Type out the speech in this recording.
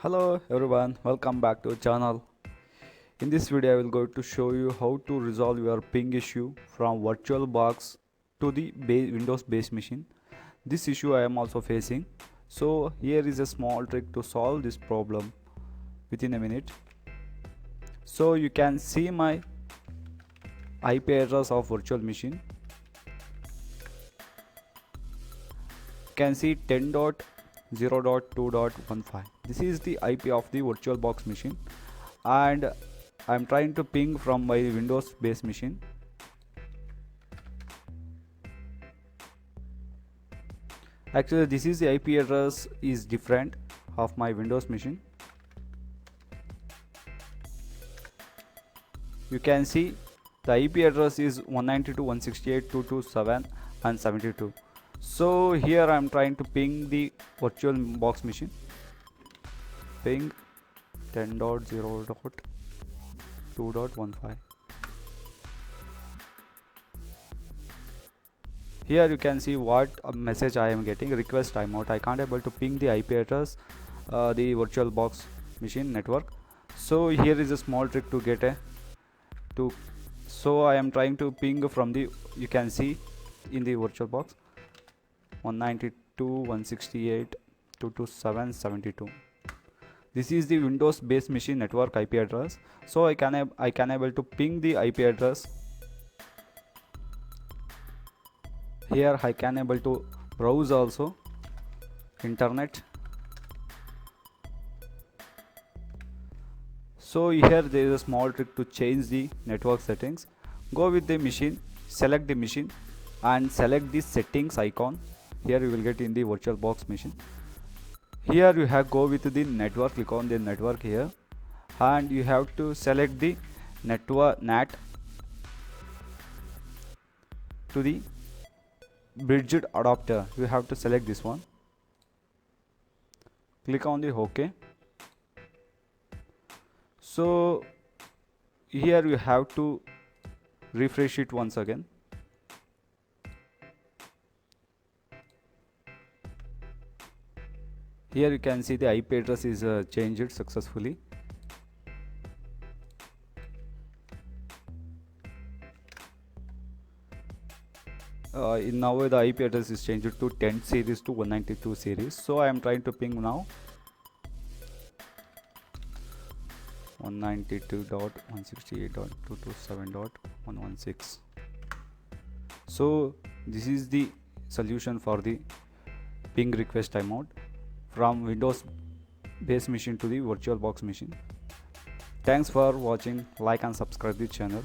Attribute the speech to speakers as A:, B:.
A: Hello everyone, welcome back to the channel. In this video I will go to show you how to resolve your ping issue from VirtualBox to the Windows base machine. This issue I am also facing. So here is a small trick to solve this problem within a minute. So you can see my IP address of virtual machine. You can see 10.0.2.15. This is the IP of the VirtualBox machine, and I'm trying to ping from my Windows base machine. Actually, this is the IP address is different of my Windows machine. You can see the IP address is 192.168.227 and 72. So here I'm trying to ping the VirtualBox machine. Ping 10.0.2.15. Here you can see what message I am getting: request timeout. I can't able to ping the IP address the VirtualBox machine network. So here is a small trick to get so I am trying to ping from the, you can see in the VirtualBox 192.168.227.72. This is the Windows base machine network IP address. So I can able to ping the IP address. Here I can able to browse also internet. So here there is a small trick to change the network settings. Go with the machine, select the machine and select the settings icon. Here you will get in the VirtualBox machine. Here you have go with the network, click on the network here, and you have to select the network NAT to the bridged adapter. You have to select this one. Click on the OK. So here you have to refresh it once again. Here you can see the IP address is changed successfully. In now the IP address is changed to 10 series to 192 series. So I am trying to ping now 192.168.227.116. So this is the solution for the ping request timeout from Windows base machine to the VirtualBox machine. Thanks for watching. Like and subscribe the channel.